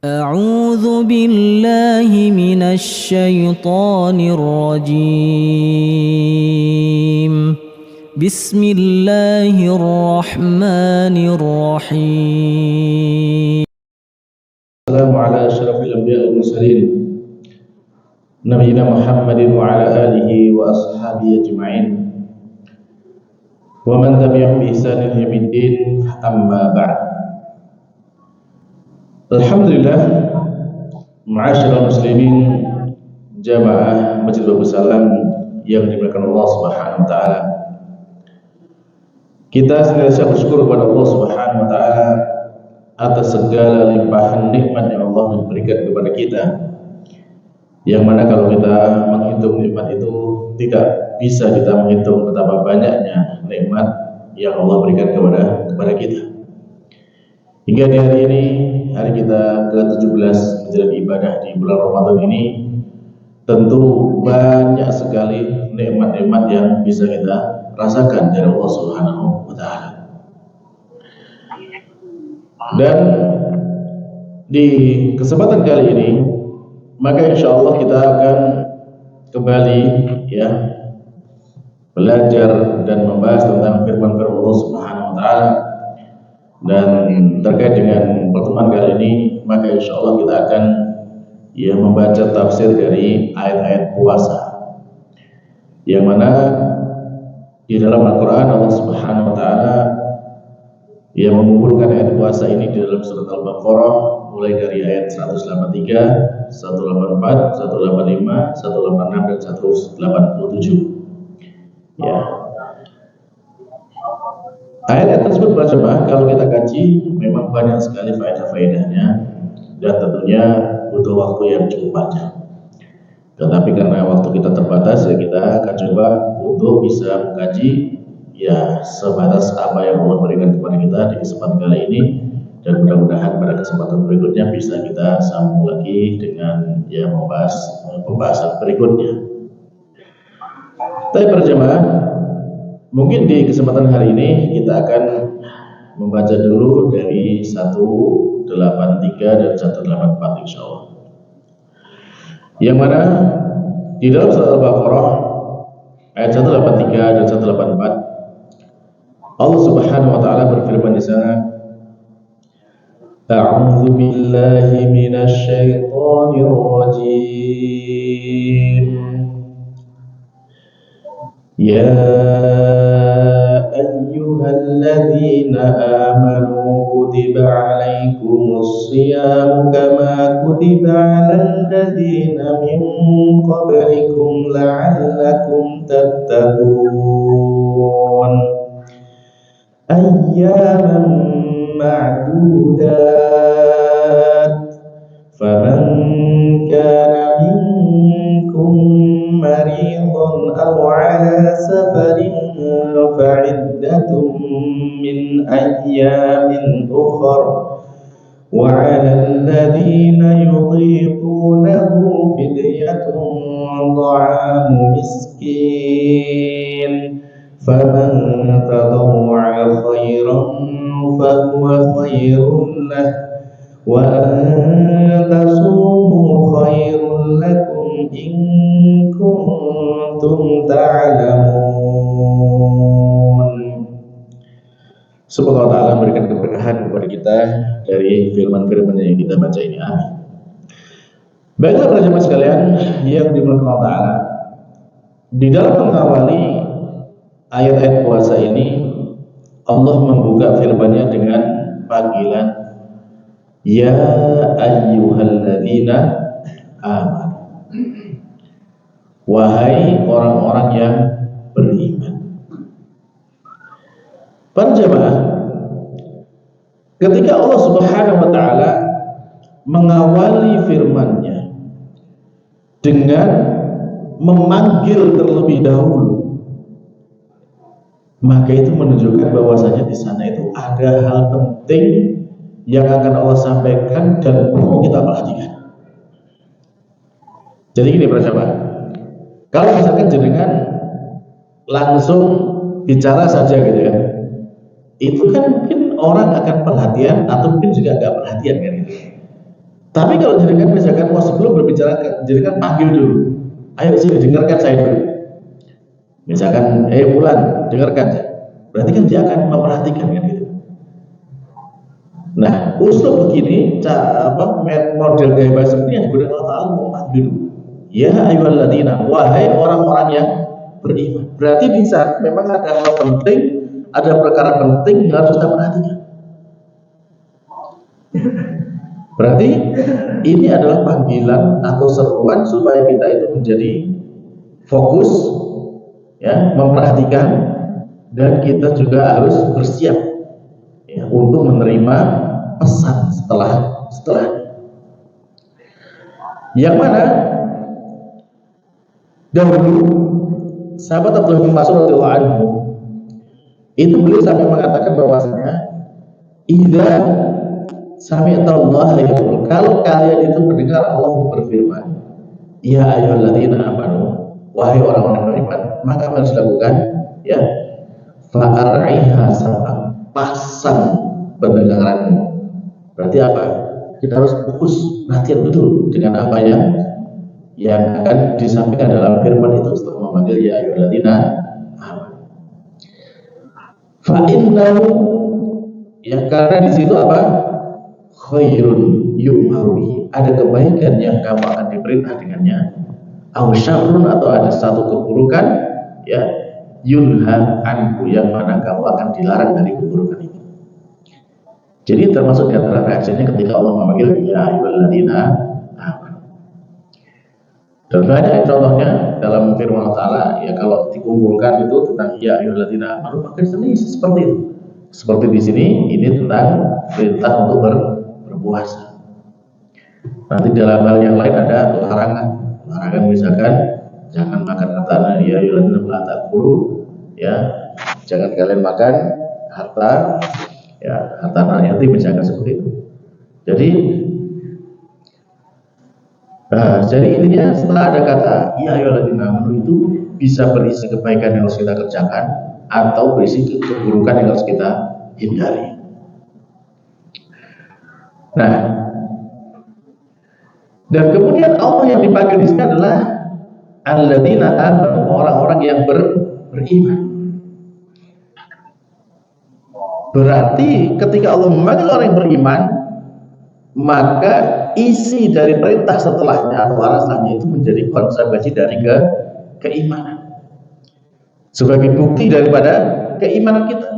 أعوذ بالله من الشيطان الرجيم بسم الله الرحمن الرحيم السلام على أشرف الأنبياء والمرسلين نبينا محمد وعلى آله وأصحابه أجمعين ومن تبعهم بإحسان إلى يوم الدين أما بعد. Alhamdulillah, ma'asyiral muslimin jamaah Masjid Babus Salam yang dimuliakan Allah Subhanahu wa taala. Kita senantiasa bersyukur kepada Allah Subhanahu wa taala atas segala limpahan nikmat yang Allah berikan kepada kita. Yang mana kalau kita menghitung nikmat itu tidak bisa kita menghitung betapa banyaknya nikmat yang Allah berikan kepada kita. Hingga di hari ini, hari kita ke-17 menjalani ibadah di bulan Ramadan ini, tentu banyak sekali nikmat-nikmat yang bisa kita rasakan dari Allah Subhanahu wa taala. Dan di kesempatan kali ini, maka insya Allah kita akan kembali belajar dan membahas tentang firman-firman Allah Subhanahu wa taala. Dan terkait dengan pertemuan kali ini, maka insya Allah kita akan membaca tafsir dari ayat-ayat puasa, yang mana di dalam Al-Quran Allah Subhanahu wa taala mengumpulkan ayat puasa ini di dalam surat Al-Baqarah, mulai dari ayat 183, 184, 185, 186 dan 187. Ayat tersebut berjemaah kalau kita kaji memang banyak sekali faedah-faedahnya, dan tentunya butuh waktu yang cukup panjang. Tetapi karena waktu kita terbatas, kita akan coba untuk bisa mengkaji sebatas apa yang Allah berikan kepada kita di kesempatan kali ini, dan mudah-mudahan pada kesempatan berikutnya bisa kita sambung lagi dengan membahas pembahasan berikutnya. Tapi berjemaah, mungkin di kesempatan hari ini kita akan membaca dulu dari 183 dan 184 insya Allah. Yang mana di dalam surat Al-Baqarah ayat 183 dan 184, Allah Subhanahu wa taala berfirman di sana, A'udzu billahi minasy syaithanir rajim. Ya ayyuhalladzina amanu kutiba alaikumus siyam kama kutiba alal ladzina min qablikum la'allakum tattaqun. Ayyaman ma'dudat. Faman kana minkum maridan aw ala safarin fa'iddatun min ayyamin ukhra wa 'alal ladzina yutiqunahu fidyatun ta'amu miskin faman tatawwa'a khairan fahuwa khairun lahu wa an tasumu khairun lakum in kuntum ta'lamun. Semoga Allah Ta'ala memberikan keberkahan kepada kita dari firman-firman yang kita baca ini. Amin. Baiklah para jemaah sekalian yang dimuliakan Allah Ta'ala, di dalam mengawali ayat-ayat puasa ini, Allah membuka firman-Nya dengan panggilan Ya ayyuhalladzina amanu, wahai orang-orang yang beriman. Para jemaah, ketika Allah Subhanahu wa taala mengawali firman-Nya dengan memanggil terlebih dahulu, maka itu menunjukkan bahwasanya di sana itu ada hal penting yang akan Allah sampaikan dan perlu kita perhatikan. Jadi gini para jemaah, kalau misalkan jenengan langsung bicara saja gitu ya, itu kan mungkin orang akan perhatian atau mungkin juga nggak perhatian kan gitu. Tapi kalau jenengan misalkan sebelum berbicara, jenengan panggil dulu. Ayo sini dengarkan saya dulu. Misalkan, Fulan, dengarkan saya. Berarti kan dia akan memperhatikan kan gitu. Nah, usul begini, model gaya bahasa ini yang digunakan Allah Ta'ala memanggil. Ya ayyuhalladzina, wahai orang-orang yang beriman. Berarti bisa, memang ada hal penting, ada perkara penting yang harus kita perhatikan. Berarti ini adalah panggilan atau seruan supaya kita itu menjadi fokus, ya, memperhatikan, dan kita juga harus bersiap, ya, untuk menerima pesan setelah yang mana dahulu sahabat Abdullah bin Mas'ud radhiyallahu anhu itu beliau sampai mengatakan bahwasanya idza sami'tallaha yaqul, kalau kalian itu mendengar Allah berfirman, ya ayyuhalladzina amanu, wahai orang-orang beriman, maka harus lakukan, ya, fa'ar'iha sama, pasang pendengaranmu. Berarti apa? Kita harus fokus, perhatian betul dengan apa yang akan disampaikan dalam firman itu setelah memanggil ya ayyuhalladzina amanu. Fa'innahu, ya, karena di situ apa? Khairun yu'maru, ada kebaikan yang kamu akan diperintah dengannya, aw syarrun, atau ada satu keburukan, ya, yunha anhu, yang mana kamu akan dilarang dari keburukan itu. Jadi termasuk di antara reaksinya ketika Allah memanggil ya ayyuhalladzina amanu. Dan banyak contohnya dalam firman Allah Ta'ala, ya, kalau dikumpulkan itu tentang ya ayyuhalladzina amanu, maka ini seperti itu. Seperti di sini, ini tentang perintah untuk berpuasa. Nanti dalam hal yang lain ada larangan misalkan jangan makan harta, ya ayyuhalladzina la ta'kulu, ya, jangan kalian makan harta, ya, harta anak yatim misalkan seperti itu. Jadi intinya setelah ada kata ya ayyuhalladzina amanu itu bisa berisi kebaikan yang harus kita kerjakan atau berisi keburukan yang harus kita hindari. Nah, dan kemudian Allah yang dipanggil di sini adalah alladzina amanu, orang-orang yang beriman. Berarti ketika Allah memanggil orang yang beriman, maka isi dari perintah setelahnya atau alasannya itu menjadi konsekuensi dari keimanan, sebagai bukti daripada keimanan kita.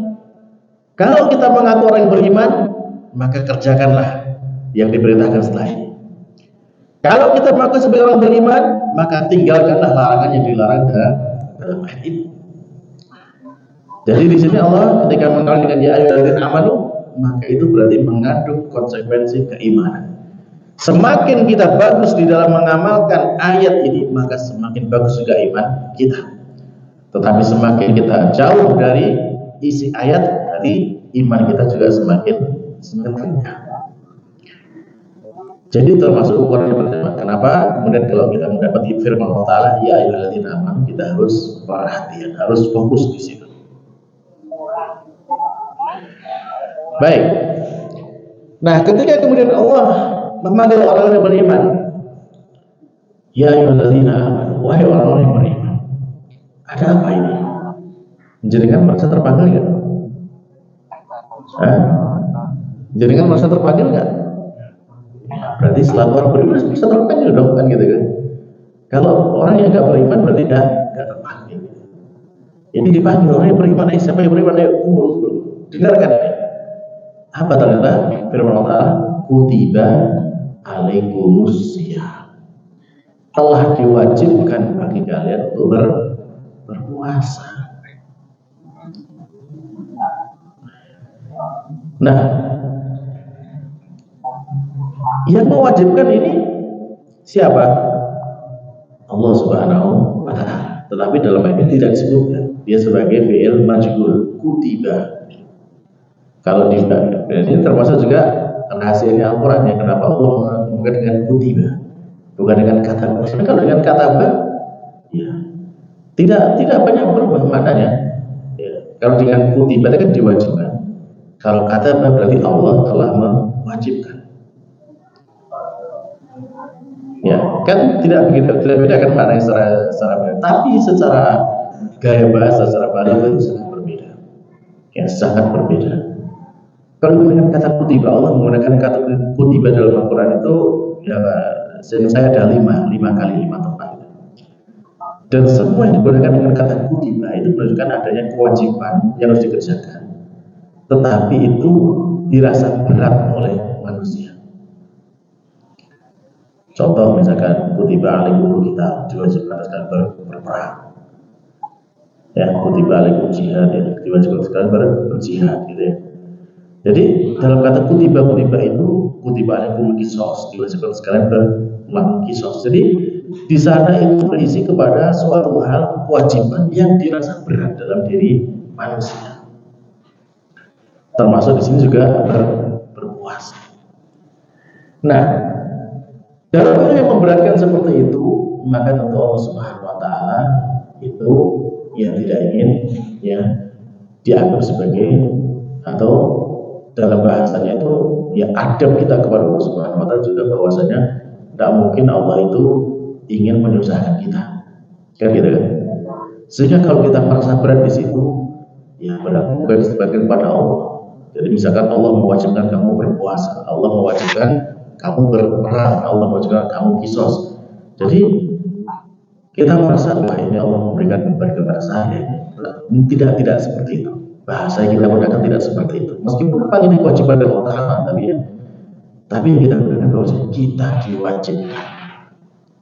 Kalau kita mengaku orang yang beriman, maka kerjakanlah yang diperintahkan setelah ini. Kalau kita mengaku sebagai orang beriman, maka tinggalkanlah larangan yang dilarang dalam ayat ini. Jadi di sini Allah ketika mengatakan dengan ya ayyuhalladzina amanu, maka itu berarti mengandung konsekuensi keimanan. Semakin kita bagus di dalam mengamalkan ayat ini, maka semakin bagus juga iman kita. Tetapi semakin kita jauh dari isi ayat, berarti iman kita juga semakin rendah. Jadi termasuk ukuran yang pertama. Kenapa? Kemudian kalau kita mendapati firman Allah Ta'ala, ya ayyuhalladzina amanu, kita harus perhatian, harus fokus di situ. Baik. Nah, ketika kemudian Allah memanggil orang yang beriman, ya ayyuhalladzina amanu, wahai orang-orang yang beriman, ada apa ini? Jenengan merasa terpanggil nggak? Jenengan merasa terpanggil nggak? Berarti selalu orang beriman bisa terpanggil dong, kan gitu kan? Kalau orang yang nggak beriman berarti nggak terpanggil. Ini dipanggil orang yang beriman, siapa yang beriman? Dengarkan ini. Apa ternyata firman Allah? Kutiba alaikumusiyam, telah diwajibkan bagi kalian untuk berpuasa. Nah, yang mewajibkan ini siapa? Allah Subhanahu wa Ta'ala. Tetapi dalam ayat ini tidak disebutkan. Dia sebagai fi'il majhul, kutiba. Kalau ini termasuk juga rahasianya Al-Quran, ya, kenapa Allah bukan dengan kutiba, bukan dengan kata. Kalau dengan kata ya, tidak banyak berubah maknanya. Ya, kalau dengan kutiba itu kan diwajibkan. Kalau kata berarti Allah telah mewajibkan. Ya, kan tidak begitu, tidak beda kan maknanya secara beda. Tapi secara gaya bahasa, secara balaghah itu sangat berbeda. Ya, sangat berbeda. Kalau dengan kata kutiba, Allah menggunakan kata kutiba dalam Al-Quran itu, ya, saya ada lima kali, 5 tempat. Dan semua yang digunakan dengan kata kutiba itu menunjukkan adanya kewajiban yang harus dikerjakan. Tetapi itu dirasa berat oleh manusia. Contoh misalkan kutiba alaikum kita diwajibkan atas kalian berperang. Ya, kutiba alaikum jihad, ya, diwajibkan atas kalian berjihad gitu ya. Jadi dalam kata kutiba itu kutiba alaikum kisos, diwajibkan atas kalian melakukan kisos. Jadi di sana itu berisi kepada suatu hal kewajiban yang dirasa berat dalam diri manusia. Termasuk di sini juga berpuasa. Nah, dalam hal yang memberatkan seperti itu, maka tentu Allah Subhanahu wa taala itu yang tidak ingin ya dianggap sebagai, atau dalam bahasanya itu ya adab kita kepada Allah Subhanahu wa taala juga bahwasanya tidak mungkin Allah itu ingin menyusahkan kita. Kan gitu kan? Sehingga kalau kita merasa berat di situ, ya berarti bukan disebabkan pada Allah. Jadi misalkan Allah mewajibkan kamu berpuasa, Allah mewajibkan kamu berperang, Allah mewajibkan kamu kisos. Jadi kita merasa wah ini Allah memberikan beban kepada saya. Tidak seperti itu. Bahasa yang kita gunakan tidak seperti itu. Meskipun memang ini kewajiban dari Allah Taala, tapi kita gunakan bahwa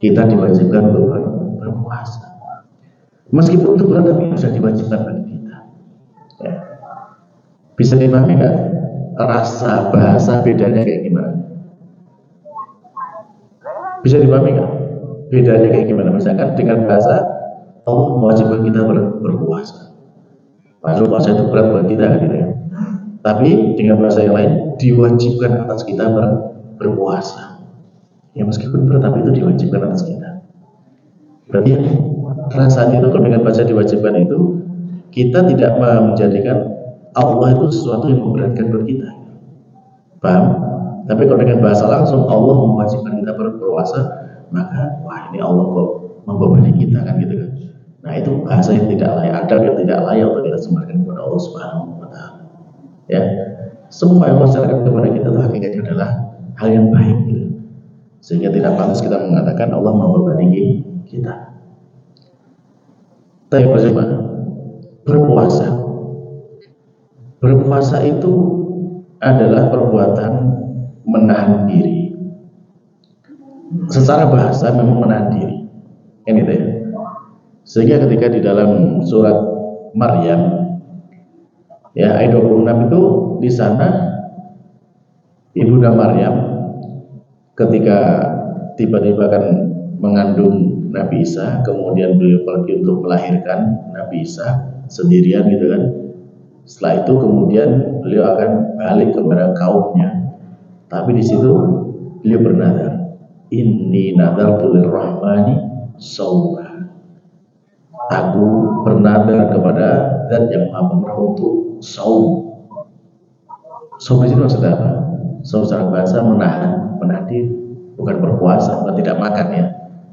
kita diwajibkan untuk berpuasa. Meskipun itu berat tapi bisa diwajibkan bagi kita. Ya. Bisa dipahami nggak rasa bahasa bedanya kayak gimana? Bisa dipahami nggak bedanya kayak gimana? Misalkan dengan bahasa Allah mewajibkan kita berpuasa, padahal puasa itu berat buat kita gitu ya. Tapi dengan bahasa yang lain diwajibkan atas kita berpuasa. Ya meskipun berat tapi itu diwajibkan atas kita. Berarti rasanya itu kalau dengan bahasa diwajibkan itu kita tidak menjadikan Allah itu sesuatu yang memberatkan buat kita. Paham? Tapi kalau dengan bahasa langsung Allah mewajibkan kita berpuasa, maka wah ini Allah kok membebani kita kan gitu kan. Nah itu bahasa yang tidak layak, adab yang tidak layak untuk kita sematkan kepada Allah Subhanahu wa taala. Ya. Semua yang masyarakat kepada kita itu hakikatnya adalah hal yang baik gitu. Sehingga tidak pantas kita mengatakan Allah membebani kita. Tapi bagaimana? Berpuasa itu adalah perbuatan menahan diri. Secara bahasa memang menahan diri. Kan gitu ya. Sehingga ketika di dalam surat Maryam ya ayat 26 itu di sana Ibunda Maryam ketika tiba-tiba kan mengandung Nabi Isa, kemudian beliau pergi untuk melahirkan Nabi Isa sendirian gitu kan. Setelah itu kemudian beliau akan balik kepada kaumnya. Tapi di situ beliau bernadar, inni nadartu lirrahmani shawma. Aku bernadar kepada Zat yang Maha Pemberani untuk saum. Saum itu maksudnya apa? Saum secara bahasa menahan diri, bukan berpuasa, bukan tidak makan ya.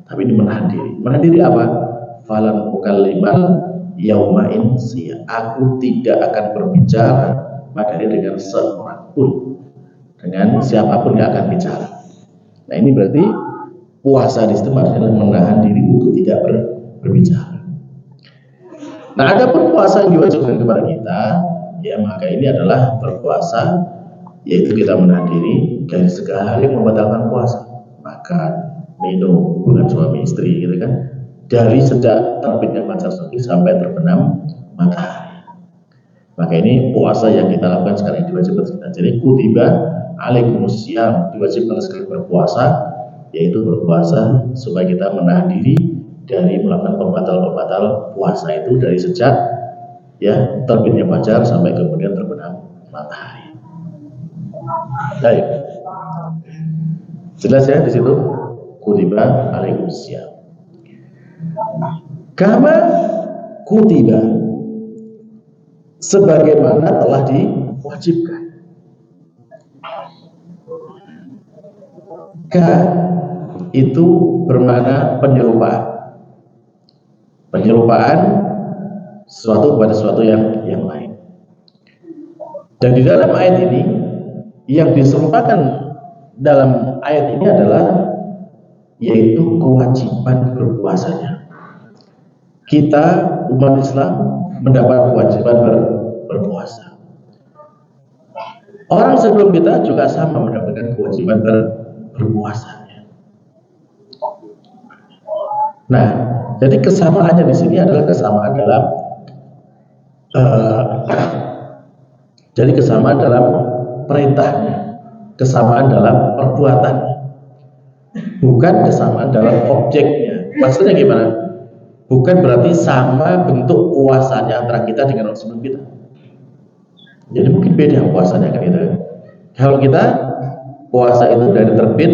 Tapi ini menahan diri. Menahan diri apa? Falan ukallimal yauma insiya. Aku tidak akan berbicara pada hari dengan seorang pun, dengan siapapun yang akan bicara. Nah ini berarti puasa di situ adalah menahan diri untuk tidak berbicara. Nah ada pun puasa yang diwajibkan kepada kita, ya maka ini adalah berpuasa, yaitu kita menahan diri dari segala hal yang membatalkan puasa, makan, minum, hubungan suami istri gitu kan. Dari sejak terbitnya fajar sampai terbenam matahari. Maka ini puasa yang kita lakukan sekarang diwajibkan kita. Jadi kutiba alaikumusiyam, diwajibkan sekali berpuasa, yaitu berpuasa supaya kita menahan diri dari melakukan pembatal puasa itu dari sejak ya terbitnya fajar sampai kemudian terbenam matahari. Baik. Jelas ya di situ kutiba alaikumusiyam. Kama kutiba, sebagaimana telah diwajibkan. Ka itu bermakna penyerupaan. Penyerupaan sesuatu kepada sesuatu yang lain. Dan di dalam ayat ini yang diserupakan dalam ayat ini adalah yaitu kewajiban berpuasanya. Kita umat Islam mendapat kewajiban berpuasa. Orang sebelum kita juga sama mendapatkan kewajiban berpuasanya. Nah, jadi kesamaannya di sini adalah kesamaan dalam jadi kesamaan dalam perintahnya, kesamaan dalam perbuatannya, bukan kesamaan dalam objeknya. Maksudnya gimana? Bukan berarti sama bentuk puasanya antara kita dengan orang sebelum kita. Jadi mungkin beda puasanya kan gitu. Kalau kita puasa itu dari terbit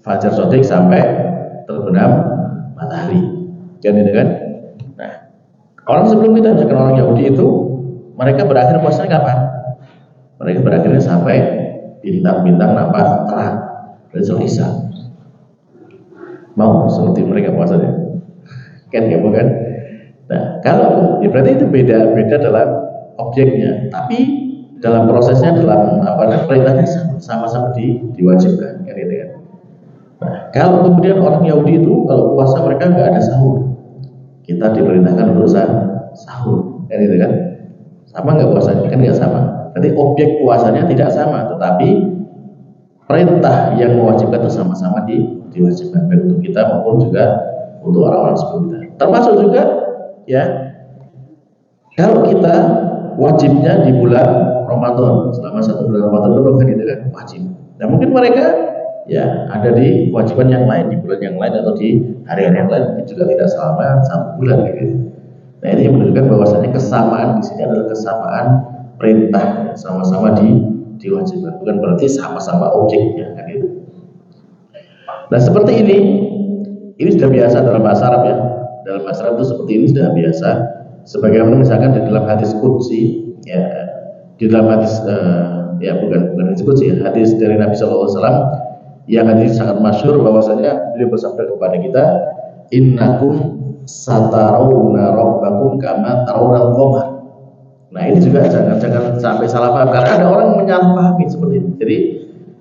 fajar shodiq sampai terbenam matahari, kan gitu kan? Nah, orang sebelum kita, misalkan orang Yahudi itu, mereka berakhir puasanya kapan? Mereka berakhirnya sampai bintang-bintang nampak terang dari Isya. Mau seperti mereka puasanya? Kan ya bukan? Nah, kalau berarti itu beda dalam objeknya, tapi dalam prosesnya, dalam perintahnya sama-sama diwajibkan, kan gitu kan? Nah, kalau kemudian orang Yahudi itu kalau puasa mereka nggak ada sahur, kita diperintahkan untuk sahur, kan gitu kan? Sama nggak puasanya? Kan nggak sama. Berarti objek puasanya tidak sama, tetapi perintah yang mewajibkan itu sama-sama diwajibkan, baik untuk kita maupun juga untuk orang-orang sebelum kita. Termasuk juga ya, kalau kita wajibnya di bulan Ramadan, selama 1 bulan Ramadan itu kan gitu kan, wajib. Nah mungkin mereka ya ada di kewajiban yang lain, di bulan yang lain atau di hari-hari yang lain, juga tidak selama 1 bulan gitu. Nah ini menunjukkan bahwasanya kesamaan di sini adalah kesamaan perintah, sama-sama diwajibkan, bukan berarti sama-sama objeknya kan gitu. Nah seperti ini sudah biasa dalam bahasa Arab ya. Dalam bahasa Arab itu seperti ini sudah biasa. Sebagaimana misalkan di dalam hadis qudsi ya, di dalam hadis bukan hadis qudsi ya, hadis dari Nabi SAW yang hadis sangat masyhur bahwasanya beliau bersabda kepada kita, innakum satarawna rabbakum kama tarawna al-qamar. Nah ini juga jangan sampai salah paham, karena ada orang menyalahpahami seperti ini. Jadi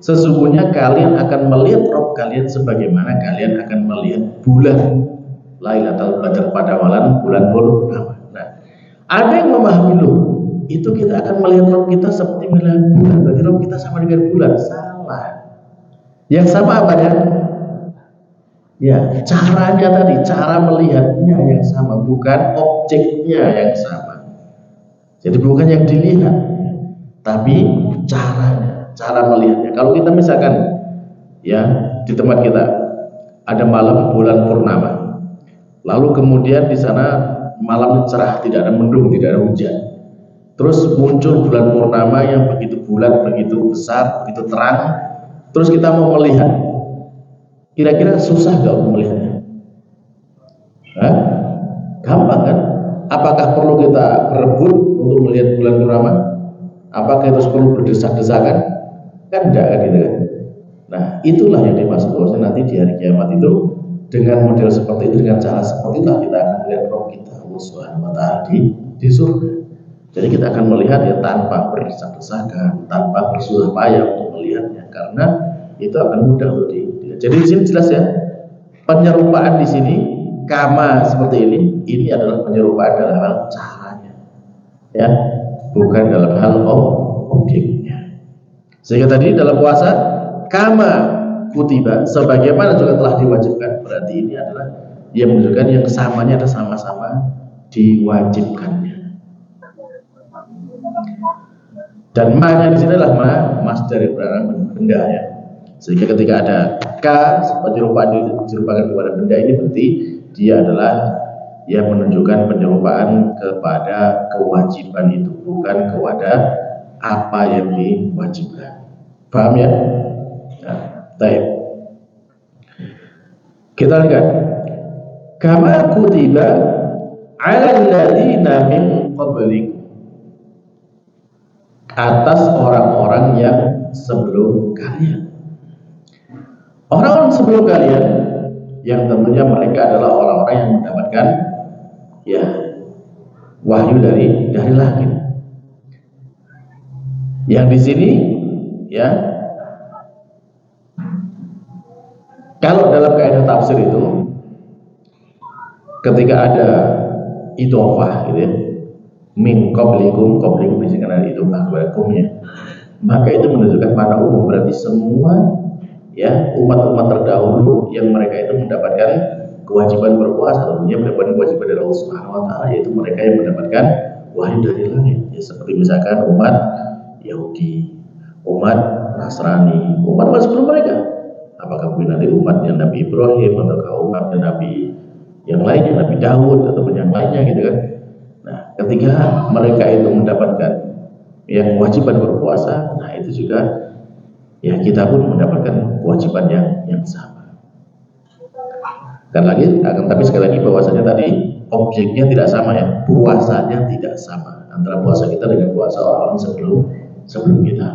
sesungguhnya kalian akan melihat Rabb kalian sebagaimana kalian akan melihat bulan Lailatul Qadar pada malam bulan purnama. Nah, ada yang memahami loh, itu kita akan melihat Rabb kita seperti melihat bulan, berarti Rabb kita sama dengan bulan. Salah. Yang sama apa ya? Ya, caranya tadi, cara melihatnya yang sama, bukan objeknya yang sama. Jadi bukan yang dilihat, tapi caranya, cara melihatnya. Kalau kita misalkan ya di tempat kita ada malam bulan purnama, lalu kemudian di sana malam cerah, tidak ada mendung, tidak ada hujan. Terus muncul bulan purnama yang begitu bulat, begitu besar, begitu terang. Terus kita mau melihat, kira-kira susah nggak untuk melihatnya? Hah? Gampang kan? Apakah perlu kita berebut untuk melihat bulan purnama? Apakah itu perlu berdesak-desakan? Kan enggak kan gitu kan? Nah itulah yang dimaksud bahwasanya nanti di hari kiamat itu dengan model seperti itu, dengan cara seperti itulah kita akan melihat Rabb kita Allah Subhanahu wa Ta'ala di surga. Jadi kita akan melihat ya tanpa berdesak-desakan, tanpa bersusah payah untuk melihatnya, karena itu akan mudah untuk dilihat. Jadi di sini jelas ya, penyerupaan di sini kama seperti ini adalah penyerupaan dalam hal caranya, ya, bukan dalam hal objeknya. Sehingga tadi dalam puasa kama kutiba, sebagaimana juga telah diwajibkan, berarti ini adalah yang menunjukkan yang kesamanya ada sama-sama diwajibkannya. Dan ma-nya di sini adalah mas dari barang benda ya. Sehingga ketika ada ka penyerupaan diserupakan kepada benda, ini berarti dia adalah yang menunjukkan penyerupaan kepada kewajiban itu, bukan kepada apa yang diwajibkan. Paham ya? Nah, baik. Kita lihat. Kama kutiba 'alal ladzina min qablikum, atas orang-orang yang sebelum kalian. sebelum kalian, yang tentunya mereka adalah orang-orang yang mendapatkan ya wahyu dari langit. Yang di sini ya, kalau dalam kaidah tafsir itu ketika ada idhofah gitu ya, min qablikum misalkan ada idhofah kepada kumnya, maka itu menunjukkan mana umum, berarti semua ya umat-umat terdahulu yang mereka itu mendapatkan kewajiban berpuasa, tentunya mendapatkan kewajiban dari Allah Subhanahu wa taala, yaitu mereka yang mendapatkan wahyu dari langit. Ya, seperti misalkan umat Yahudi, umat Nasrani, umat sebelum mereka. Apakah mungkin nanti umatnya Nabi Ibrahim ataukah umatnya Nabi yang lainnya, Nabi Daud ataupun yang lainnya gitu kan. Nah, ketika mereka itu mendapatkan yang kewajiban berpuasa, nah itu juga ya kita pun mendapatkan kewajiban yang sama. Dan tapi sekali lagi bahwasanya tadi objeknya tidak sama ya, puasanya tidak sama antara puasa kita dengan puasa orang-orang sebelum kita.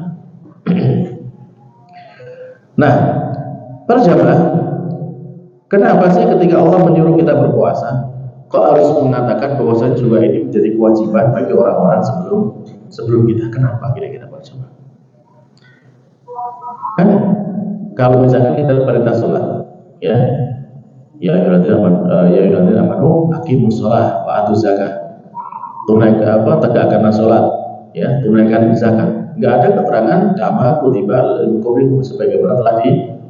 Nah, para jamaah, kenapa sih ketika Allah menyuruh kita berpuasa, kok harus mengatakan bahwasanya juga ini menjadi kewajiban bagi orang-orang sebelum kita? Kenapa kira-kira para jamaah? Kan kalau misalkan kita perintah sholat, ya ayyuhalladzina amanu aqimus shalah wa atuz zakah, tunaikan tegakkanlah sholat, ya tunaikan zakat. Nggak ada keterangan kama kutiba qablikum sebagaimana telah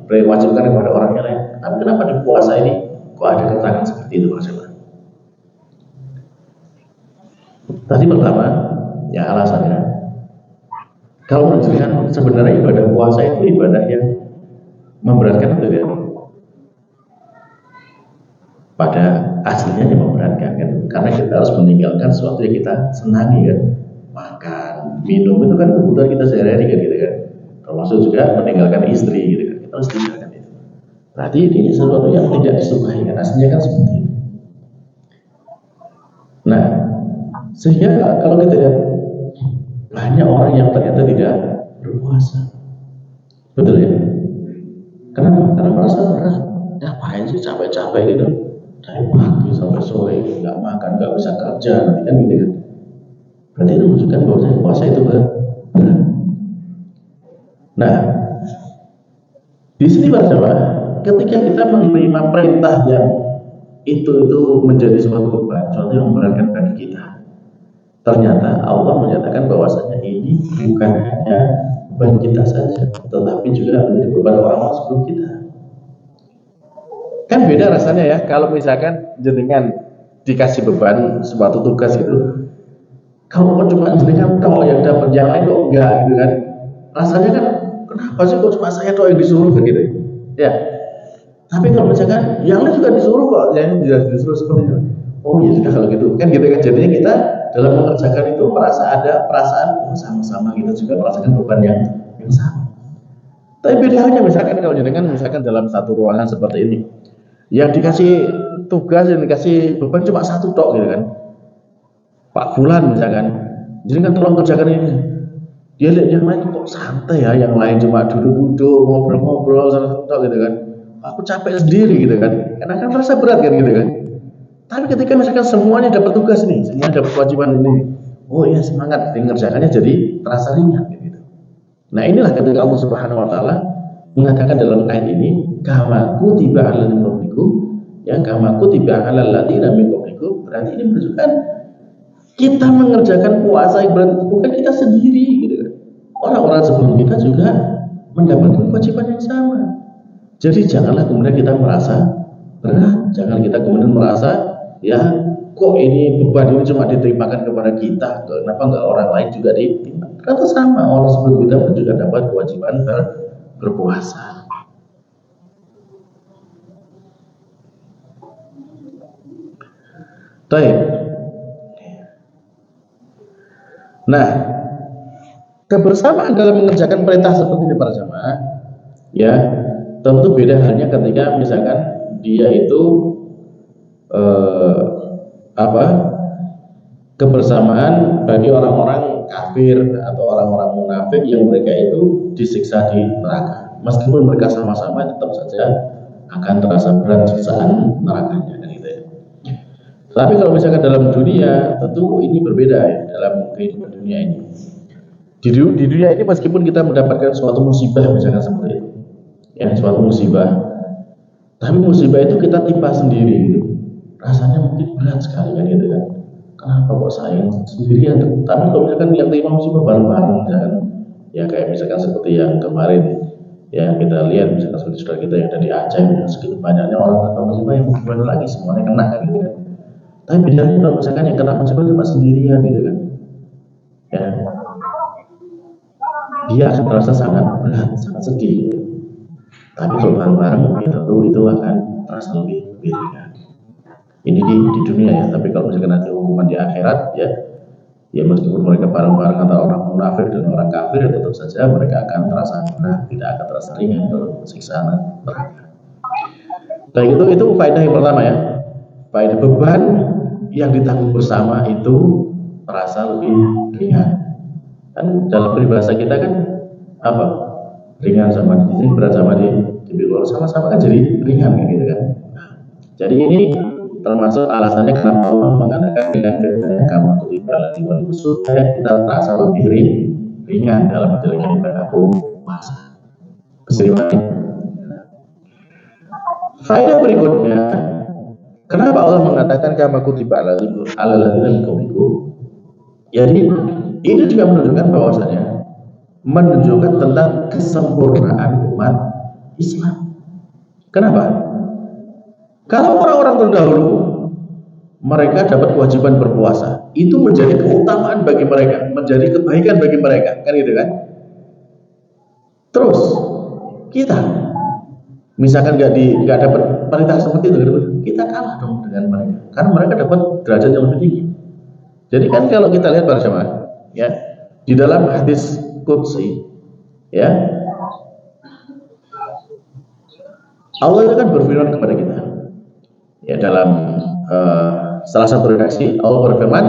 diwajibkan kepada orang yang lain. Tapi kenapa di puasa ini kok ada keterangan seperti itu, Pak Jemaah? Tadi pertama, ya alasannya, kalau menunjukkan sebenarnya ibadah puasa itu ibadah yang memberatkan atau tidak? Pada aslinya yang memberatkan kan, karena kita harus meninggalkan sesuatu yang kita senangi kan, makan, minum itu kan kebutuhan kita sehari-hari kan gitu kan, termasuk juga meninggalkan istri gitu kan, kita harus tinggalkan itu. Berarti ini sesuatu yang tidak disukai kan, aslinya kan seperti itu. Nah, sehingga kalau kita lihat banyak orang yang ternyata tidak berpuasa, betul ya? Kenapa? Karena merasa berat. Ngapain sih capek-capek gitu? Dari pagi sampai sore nggak makan, nggak bisa kerja, nanti kan gitu kan. Berarti itu menunjukkan bahwa puasa itu berat. Nah, di sini bersama, ketika kita menerima perintah yang itu menjadi suatu beban, suatu yang memberatkan bagi kita, ternyata Allah menyatakan bahwasanya ini bukan hanya beban kita saja, tetapi juga menjadi beban orang-orang sebelum kita. Kan beda rasanya ya kalau misalkan jenengan dikasih beban suatu tugas itu, kalau cuma jenengan toh yang dapat, yang lain kok enggak gitu kan, rasanya kan kenapa sih kok cuma saya toh yang disuruh kan gitu ya. Tapi kalau misalkan yang lain juga disuruh kok, yang disuruh seperti itu, oh ya sudah kalau gitu kan gitu kan, jadinya kita dalam mengerjakan itu merasa ada perasaan sama-sama kita juga merasakan beban yang sama. Tapi beda halnya misalkan kalau jenengan misalkan dalam satu ruangan seperti ini, yang dikasih tugas, yang dikasih beban cuma satu tok gitu kan, Pak Fulan misalkan, jadi kan tolong kerjakan ini. Dia lihat yang lain kok santai ya, yang lain cuma duduk-duduk ngobrol-ngobrol tok gitu kan, aku capek sendiri gitu kan, karena kan merasa berat kan gitu kan. Tapi ketika misalkan semuanya dapat tugas nih, semuanya dapat kewajiban ini, oh iya semangat, mengerjakannya jadi terasa ringan gitu. Nah inilah ketika Allah Subhanahu Wa Taala mengatakan dalam ayat ini, kama kutiba alal ladzina min qablikum, yang kama kutiba alal ladzina min qablikum, berarti ini menunjukkan kita mengerjakan puasa yang berarti bukan kita sendiri gitu kan. Orang-orang sebelum kita juga mendapatkan kewajiban yang sama. Jadi janganlah kemudian kita merasa berat, jangan kita kemudian merasa ya kok ini beban ini cuma diterimakan kepada kita, kenapa enggak orang lain juga diterima? Ternyata sama, orang sebelum kita pun juga dapat kewajiban berpuasa. Baik. Nah, kebersamaan dalam mengerjakan perintah seperti ini para jamaah, ya tentu beda halnya ketika misalkan dia itu kebersamaan bagi orang-orang kafir atau orang-orang munafik yang mereka itu disiksa di neraka. Meskipun mereka sama-sama tetap saja akan terasa berat siksaan nerakanya kan gitu ya. Tapi kalau misalkan dalam dunia tentu ini berbeda ya, dalam kehidupan dunia ini. Di dunia ini meskipun kita mendapatkan suatu musibah misalkan seperti itu, ya suatu musibah, tapi musibah itu kita timpa sendiri gitu, rasanya mungkin berat sekali kan gitu kan. Kenapa kok saya sendirian? Tapi kalau misalkan yang terima musibah bareng-bareng misalkan, ya kayak misalkan seperti yang kemarin ya kita lihat misalkan seperti saudara kita yang ada di Aceh, segitu banyaknya orang kena musibah yang gimana lagi semuanya kena kan gitu kan. Tapi bedanya kalau misalkan yang kena musibah cuma sendirian gitu kan, ya dia akan terasa sangat berat, sangat sedih. Tapi kalau bareng-bareng ya tentu itu akan terasa lebih ringan. Ini di dunia ya, tapi kalau misalkan nanti hukuman di akhirat ya meskipun mereka bareng-bareng antara orang munafik dan orang kafir, ya tetap saja mereka akan terasa berat, tidak akan terasa ringan dalam siksaan neraka. Baik, itu faedah yang pertama ya. Faedah beban yang ditanggung bersama itu terasa lebih ringan. Kan dalam peribahasa kita kan apa? Ringan sama di sini, berat sama di luar, sama-sama kan jadi ringan gitu kan. Jadi ini termasuk alasannya kenapa Allah mengatakan dengan kamu kutiba alaikum supaya kita terasa lebih ringan dalam menjalankan ibadah puasa. Faedah berikutnya, kenapa Allah mengatakan kama kutiba alaikum Jadi ini juga menunjukkan tentang kesempurnaan umat Islam. Kenapa? Kalau orang-orang terdahulu mereka dapat kewajiban berpuasa, itu menjadi keutamaan bagi mereka, menjadi kebaikan bagi mereka, kan gitu kan? Terus kita misalkan nggak dapat perintah seperti itu, kita kalah dong dengan mereka, karena mereka dapat derajat yang lebih tinggi. Jadi kan kalau kita lihat para jemaah, ya di dalam hadis qudsi, ya Allah itu kan berfirman kepada kita. Ya dalam salah satu redaksi Allah berfirman,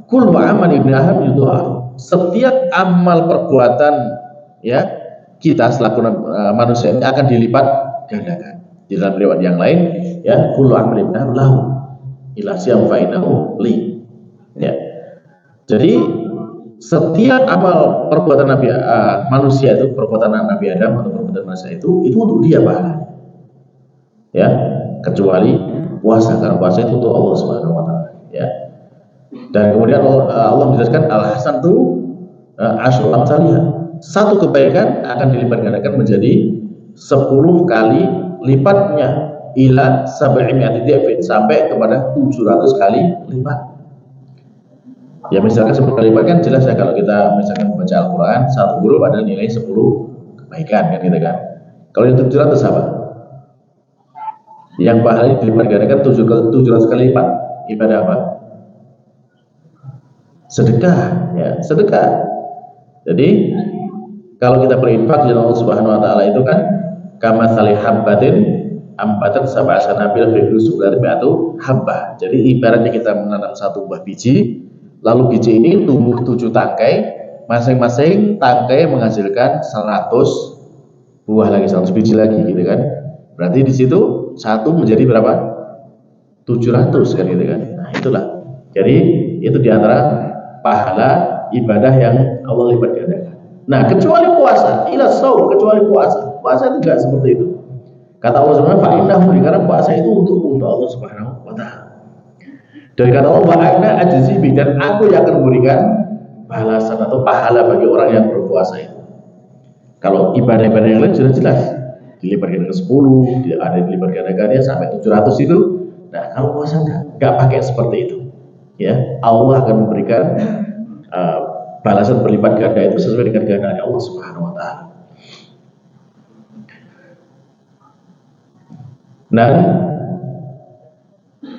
"Kul wa amal ibni Adam yudha'af." Setiap amal perbuatan ya kita selaku manusia ini akan dilipat gandakan. Di dalam riwayat yang lain ya, "Kullu amal ibni Adam lahu ila siyam fa innahu li." Ya. Jadi setiap amal perbuatan manusia itu, perbuatan Nabi Adam atau perbuatan manusia itu untuk dia pahala. Ya, kecuali puasa, karena puasa itu untuk Allah Subhanahu wa taala, ya. Dan kemudian Allah menjelaskan al-hasan itu asyru amsalihah. Satu kebaikan akan dilipat gandakan menjadi 10 kali lipatnya ila sab'imi'ati dhifin, sampai kepada 700 kali lipat. Ya misalkan 10 kali lipat kan jelas ya, kalau kita misalkan membaca Al-Qur'an satu huruf ada nilai 10 kebaikan kan gitu kan. Kalau yang 700 apa? Yang pahalanya dilipat gandakan 700 kali lipat. Ibadah apa? Sedekah, ya sedekah. Jadi kalau kita berinfak di Allah Subhanahu Wa Taala itu kan kama salih habbatin ambatan sab'a sanabil fi kulli mi'atu habbah. Jadi ibaratnya kita menanam satu buah biji, lalu biji ini tumbuh 7 tangkai, masing-masing tangkai menghasilkan 100 buah lagi, 100 biji lagi gitu kan. Berarti di situ satu menjadi berapa? 700 kan gitu kan. Nah itulah. Jadi itu diantara pahala ibadah yang Allah lipat gandakan. Nah kecuali puasa, ila shaum, kecuali puasa. Puasa itu tidak seperti itu. Kata Allah Subhanahu wa taala, karena puasa itu untuk Allah Subhanahu wa taala. Dan kata Allah, wa ana ajzibi, dan aku yang akan memberikan balasan atau pahala bagi orang yang berpuasa itu. Kalau ibadah-ibadah yang lain sudah jelas. Dilipat gandakan 10, ada dilipat gandakannya sampai 700 itu. Nah, kalau puasa enggak pakai seperti itu. Ya, Allah akan memberikan balasan berlipat ganda itu sesuai dengan kehendak Allah Subhanahu wa taala. Nah,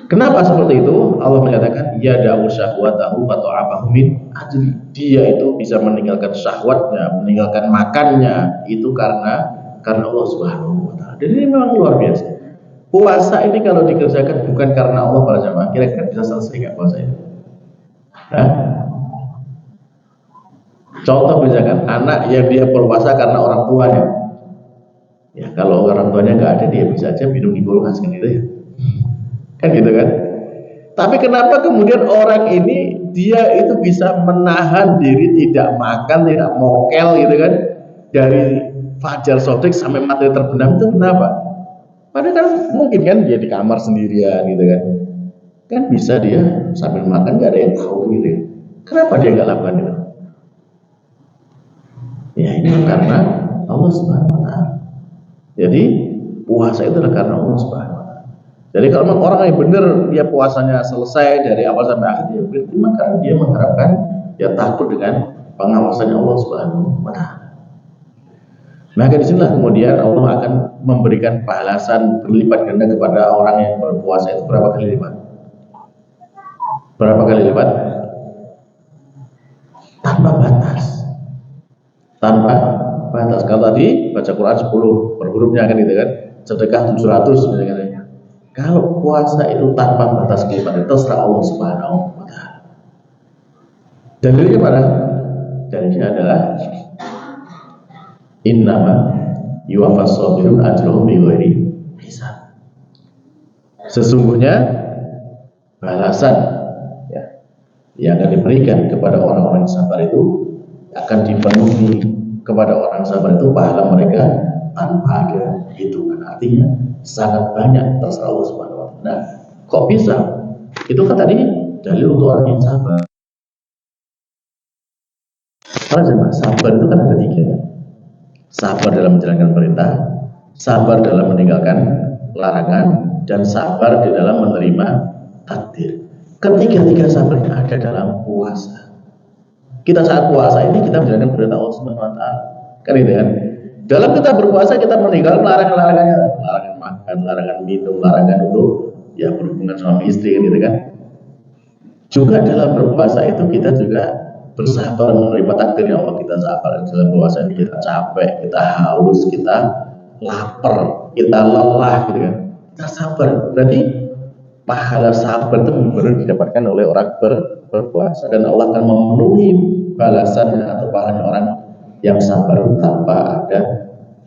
kenapa seperti itu? Allah menyatakan ya da'u syahwatahu wa ta'abahu min ajli. Dia itu bisa meninggalkan syahwatnya, meninggalkan makannya itu karena Allah Subhanahu wa taala. Dan ini memang luar biasa. Puasa ini kalau dikerjakan bukan karena Allah para jamaah, kira-kira bisa selesai enggak puasa itu? Hah? Contoh misalkan anak yang dia berpuasa karena orang tuanya. Ya kalau orang tuanya nggak ada, dia bisa aja minum di kulkas kan gitu ya. Kan gitu kan. Tapi kenapa kemudian orang ini dia itu bisa menahan diri tidak makan, tidak mokel gitu kan, dari fajar sodik sampai matahari terbenam, itu kenapa? Padahal kan mungkin kan dia di kamar sendirian gitu kan. Kan bisa dia sambil makan nggak ada yang tahu gitu ya. Kenapa dia nggak lakukan itu? Ya ini karena Allah Subhanahu Wa Taala. Jadi puasa itu adalah karena Allah Subhanahu Wa Taala. Jadi kalau memang orang yang benar dia puasanya selesai dari awal sampai akhir, ya berarti karena dia mengharapkan, dia takut dengan pengawasannya Allah Subhanahu Wa Taala. Maka disinilah kemudian Allah akan memberikan balasan berlipat ganda kepada orang yang berpuasa itu berapa kali lipat? Berapa kali lipat? Tanpa batas. Tanpa batas. Kalau tadi baca Quran 10 per hurufnya kan gitu kan, sedekah 700 gitu kan. Kalau puasa itu tanpa batas kelipat, itu terserah Allah Subhanahu Wa Taala. Dalilnya mana? Dalilnya adalah innama yuwaffas sabirun ajrahum bighairi hisab. Sesungguhnya balasan ya, yang akan diberikan kepada orang-orang yang sabar itu akan dipenuhi kepada orang sabar itu pahala mereka tanpa ada hitungan. Artinya sangat banyak, terserah Allah Subhanahu Wa Taala. Nah, kok bisa? Itu kan tadi dalil untuk orang yang sabar. Karena sabar itu kan ada tiga. Sabar dalam menjalankan perintah, sabar dalam meninggalkan larangan, dan sabar di dalam menerima takdir. Ketiga-tiga sabar yang ada dalam puasa. Kita saat puasa ini kita menjalankan perintah Allah Subhanahu Wa Taala. Kan itu kan? Dalam kita berpuasa kita meninggalkan larangan-larangannya, larangan makan, larangan minum, larangan untuk ya berhubungan suami istri kan gitu kan. Juga dalam berpuasa itu kita juga bersabar menerima takdir yang Allah. Kita sabar dalam puasa ini, kita capek, kita haus, kita lapar, kita lelah gitu kan. Kita sabar. Berarti pahala sabar itu baru didapatkan oleh orang berpuasa, dan Allah akan memenuhi balasan atau pahalanya orang yang sabar tanpa ada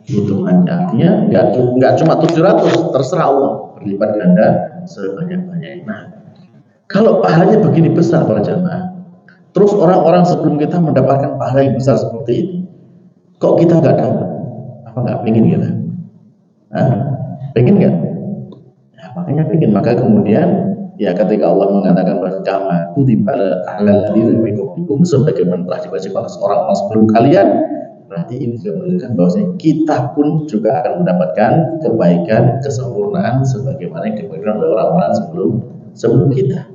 hitungannya. Artinya nggak cuma 700, terserah Allah, berlipat ganda sebanyak-banyaknya. Nah, kalau pahalanya begini besar para jamaah, terus orang-orang sebelum kita mendapatkan pahala yang besar seperti ini, kok kita nggak dapat? Apa nggak pengen kita? Pengen nggak? Ya, makanya pengen. Maka kemudian ya ketika Allah mengatakan bahwa kama kutiba alal ladzina min qablikum, sebagaimana telah dibaca orang-orang sebelum kalian, berarti ini juga menunjukkan bahwa kita pun juga akan mendapatkan kebaikan, kesempurnaan sebagaimana yang diberikan oleh orang-orang sebelum kita.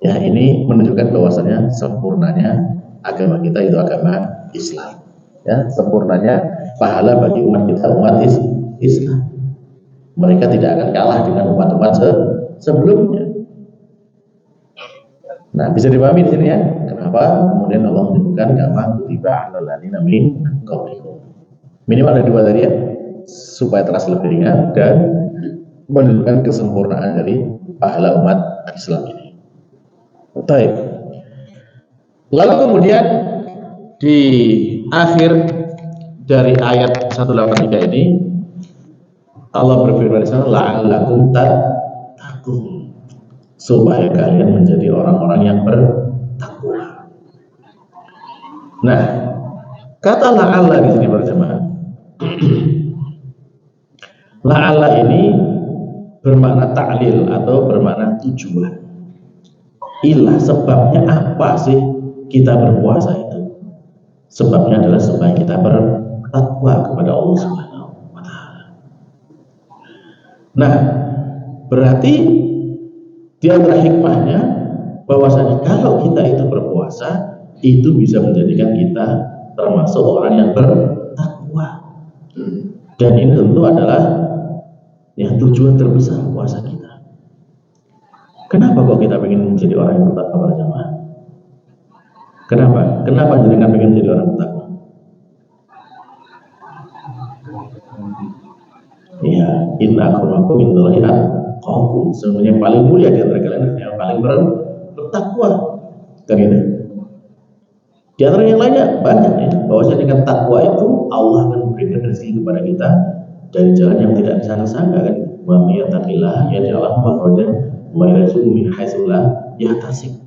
Ya, ini menunjukkan bahwasanya sempurnanya agama kita itu agama Islam. Ya, sempurnanya pahala bagi umat kita, umat Islam. Mereka tidak akan kalah dengan umat-umat sebelumnya. Nah, bisa dipahami di sini ya, kenapa kemudian Allah menyebutkan kama kutiba alal ladzina min qablikum. Minimal ada dua tadi ya, supaya terasa lebih ringan dan menunjukkan kesempurnaan dari pahala umat Islam ini. Baik. Lalu kemudian di akhir dari ayat 183 ini Allah berfirman di sana, la'allakum tattaqun, supaya kalian menjadi orang-orang yang bertakwa. Nah, kata la'alla di sini berjamaah. La'alla ini bermakna ta'lil atau bermakna tujuan. Ilah, sebabnya apa sih kita berpuasa itu? Sebabnya adalah supaya kita bertakwa kepada Allah Subhanahu Wa Taala. Nah, berarti di antara hikmahnya bahwasanya kalau kita itu berpuasa, itu bisa menjadikan kita termasuk orang yang bertakwa. Dan ini tentu adalah yang tujuan terbesar puasa kita. Kenapa kok kita ingin menjadi orang yang bertakwa para jamaah? Kenapa? Kenapa jenengan ingin menjadi orang bertakwa? Ya, inna akramakum indallahi atqakum. Sebenarnya yang paling mulia di antara kalian yang paling bertakwa. Kan itu. Di antara yang lainnya banyak ya, bahwasanya dengan takwa itu Allah akan memberikan rezeki kepada kita dari jalan yang tidak disangka-sangka kan. Wa may yattaqillah yaj'al lahu makhrajan wa yarzuqhu min haitsu la yahtasib.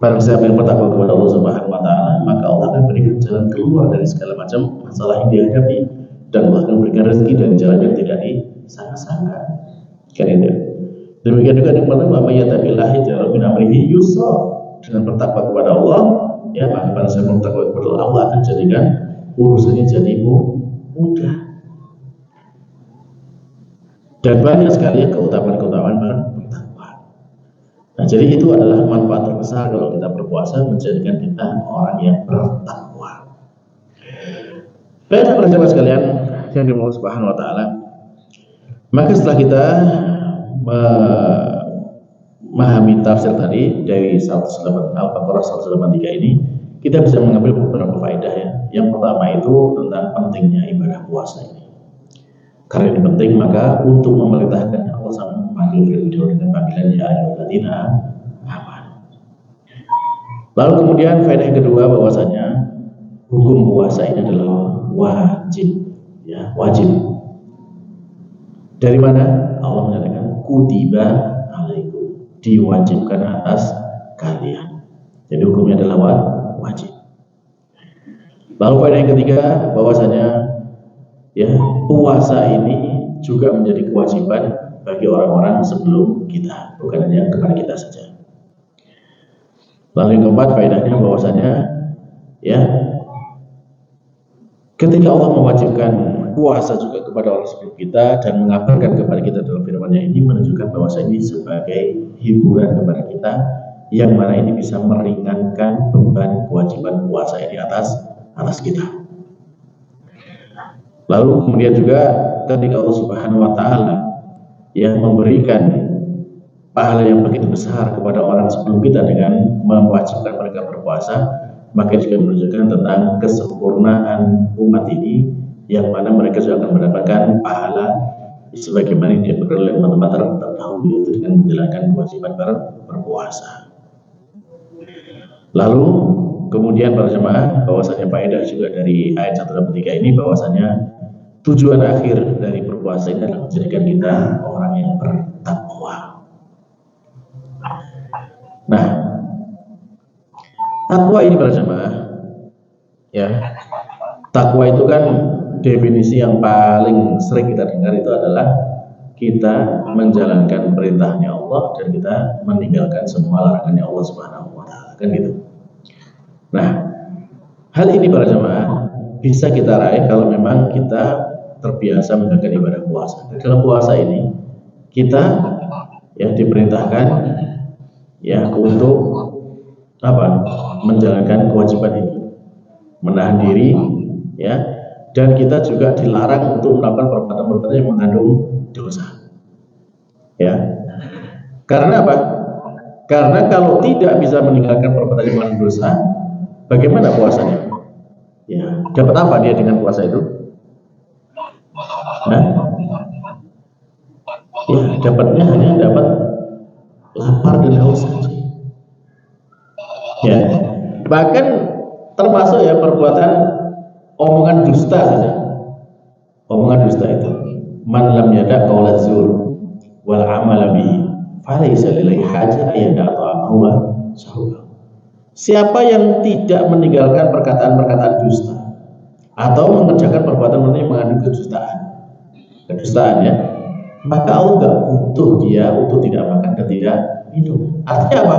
Barang siapa yang bertakwa kepada Allah Subhanahu wa taala, maka Allah akan berikan jalan keluar dari segala macam masalah yang dihadapi, dan Allah akan berikan rezeki dari jalan yang tidak disangka-sangka. Kan itu. Demikian juga dengan wa may yattaqillah yaj'al min amrihi yusra. Dengan bertakwa kepada Allah, ya, maka barang siapa yang bertakwa kepada Allah akan jadikan urusannya jadi mudah. Dan banyak sekali keutamaan-keutamaan bertakwa. Nah, jadi itu adalah manfaat terbesar kalau kita berpuasa, menjadikan kita orang yang bertakwa. Baik, teman-teman sekalian yang dimuliakan Allah Subhanahu wa taala. Maka setelah kita memahami tafsir tadi dari Al-Baqarah 183 ini, kita bisa mengambil beberapa faedah ya. Yang pertama itu tentang pentingnya ibadah puasa ini. Karena ini penting, maka untuk memerintahkan Allah sama memanggil beliau dengan panggilan ya ayyuhalladzina amanu. Lalu kemudian faedah yang kedua, bahwasanya hukum puasa ini adalah wajib, ya, wajib. Dari mana? Allah menyatakan kutiba alaikum, diwajibkan atas kalian. Jadi hukumnya adalah wajib. Lalu faedah yang ketiga, bahwasanya ya, puasa ini juga menjadi kewajiban bagi orang-orang sebelum kita, bukan hanya kepada kita saja. Lalu yang keempat faedahnya, bahwasanya ya, ketika Allah mewajibkan puasa juga kepada orang sebelum kita dan mengabarkan kepada kita dalam firman-Nya ini, menunjukkan bahwa ini sebagai hiburan kepada kita, yang mana ini bisa meringankan beban kewajiban puasa ini atas kita. Lalu kemudian juga ketika Allah Subhanahu wa taala yang memberikan pahala yang begitu besar kepada orang sebelum kita dengan mewajibkan mereka berpuasa, maka juga menunjukkan tentang kesempurnaan umat ini, yang mana mereka juga akan mendapatkan pahala sebagaimana yang diatur oleh umat-umat terdahulu, yaitu dengan menjalankan kewajiban berpuasa. Lalu kemudian para jemaah, bahwasanya faedah juga dari ayat 183 ini, bahwasanya tujuan akhir dari berpuasa ini adalah menjadikan kita orang yang bertakwa. Nah, takwa ini para jemaah, ya, takwa itu kan definisi yang paling sering kita dengar itu adalah kita menjalankan perintahnya Allah dan kita meninggalkan semua larangannya Allah Subhanahu wa taala, kan gitu. Nah, hal ini para jemaah bisa kita raih kalau memang kita terbiasa menjalankan ibadah puasa. Dalam puasa ini kita ya diperintahkan ya untuk apa? Menjalankan kewajiban ini, menahan diri, ya, dan kita juga dilarang untuk melakukan perbuatan-perbuatan yang mengandung dosa. Ya. Karena apa? Karena kalau tidak bisa meninggalkan perbuatan yang mengandung dosa, bagaimana puasanya? Ya, dapat apa dia dengan puasa itu? Nah, ya, dapatnya hanya dapat lapar dan haus saja. Ya, bahkan termasuk ya perbuatan omongan dusta saja. Omongan dusta itu, man lam yada qaula zur wal amal bihi falaysa lillahi hajah ayda ta'amahu wa syahwa. Siapa yang tidak meninggalkan perkataan-perkataan dusta atau mengerjakan perbuatan yang mengandung kedustaan ya, maka Allah nggak butuh dia untuk tidak makan dan tidak minum. Artinya apa?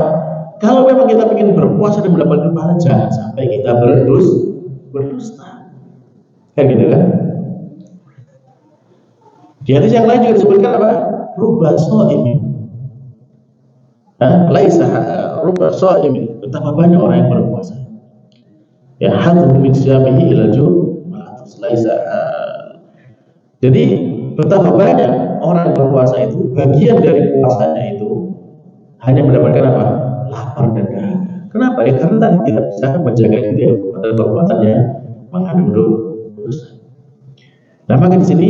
Kalau memang kita ingin berpuasa dan mendapatkan pahala, jangan sampai kita berdusta. Kayak gitu kan? Di hadis yang lain juga disebutkan apa? Rubba sha'imin. Laisa rubba sha'imin. Betapa banyak orang yang berpuasa. Ya, hadhu min syamihi ila laisa. Jadi betapa banyak orang berpuasa itu, bagian dari puasanya itu hanya mendapatkan apa? Lapar dan dahaga. Kenapa? Ya karena tidak bisa menjaga diri dari perbuatan yang mengandung dosa. Nah, maka di sini